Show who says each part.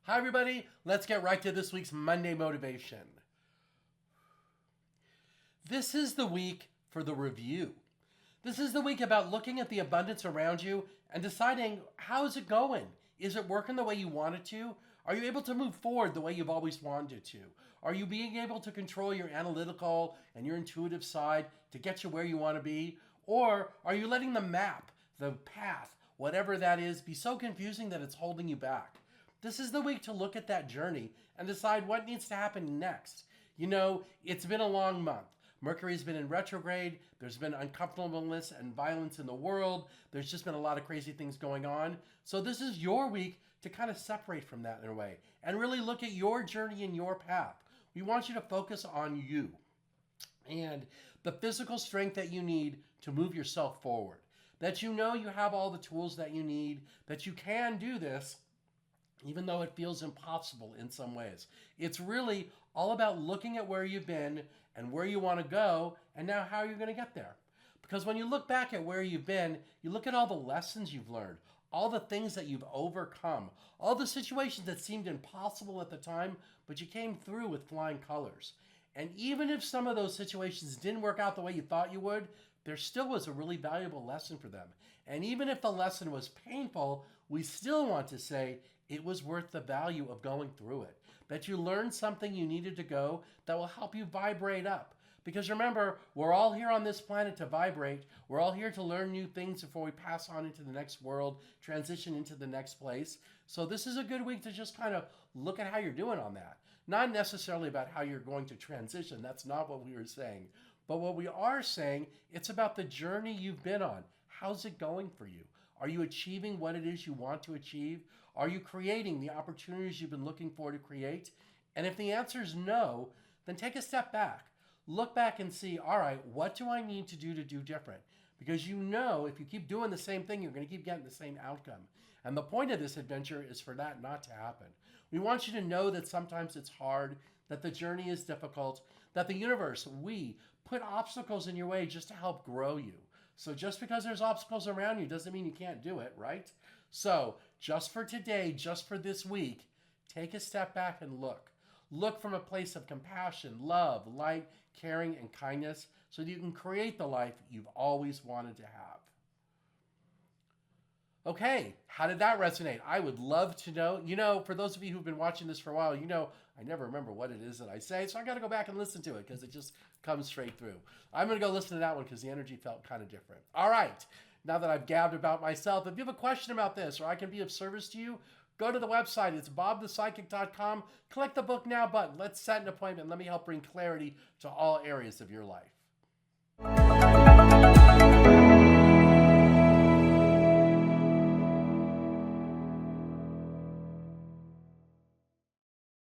Speaker 1: Hi, everybody. Let's get right to this week's Monday motivation. This is the week for the review. This is the week about looking at the abundance around you and deciding, how is it going? Is it working the way you want it to? Are you able to move forward the way you've always wanted to? Are you being able to control your analytical and your intuitive side to get you where you want to be? Or are you letting the map, the path, whatever that is, be so confusing that it's holding you back? This is the week to look at that journey and decide what needs to happen next. You know, it's been a long month. Mercury's been in retrograde. There's been uncomfortableness and violence in the world. There's just been a lot of crazy things going on. So this is your week to kind of separate from that in a way and really look at your journey and your path. We want you to focus on you and the physical strength that you need to move yourself forward. That you know you have all the tools that you need, that you can do this even though it feels impossible in some ways. It's really all about looking at where you've been and where you want to go, and now how you're going to get there. Because when you look back at where you've been, you look at all the lessons you've learned, all the things that you've overcome, all the situations that seemed impossible at the time, but you came through with flying colors. And even if some of those situations didn't work out the way you thought you would, there still was a really valuable lesson for them. And even if the lesson was painful, we still want to say it was worth the value of going through it. That you learned something you needed to go that will help you vibrate up. Because remember, we're all here on this planet to vibrate. We're all here to learn new things before we pass on into the next world, transition into the next place. So this is a good week to just kind of look at how you're doing on that. Not necessarily about how you're going to transition. That's not what we were saying. But what we are saying, it's about the journey you've been on. How's it going for you? Are you achieving what it is you want to achieve? Are you creating the opportunities you've been looking for to create? And if the answer is no, then take a step back. Look back and see, all right, what do I need to do different? Because you know if you keep doing the same thing, you're going to keep getting the same outcome. And the point of this adventure is for that not to happen. We want you to know that sometimes it's hard, that the journey is difficult, that the universe, we, put obstacles in your way just to help grow you. So just because there's obstacles around you doesn't mean you can't do it, right? So just for today, just for this week, take a step back and look. Look from a place of compassion, love, light, caring, and kindness so that you can create the life you've always wanted to have. Okay, how did that resonate? I would love to know. You know, for those of you who've been watching this for a while, you know I never remember what it is that I say, so I got to go back and listen to it because it just comes straight through. I'm going to go listen to that one because the energy felt kind of different. All right, now that I've gabbed about myself, if you have a question about this or I can be of service to you, go to the website. It's bobthepsychic.com. Click the book now button. Let's set an appointment. Let me help bring clarity to all areas of your life.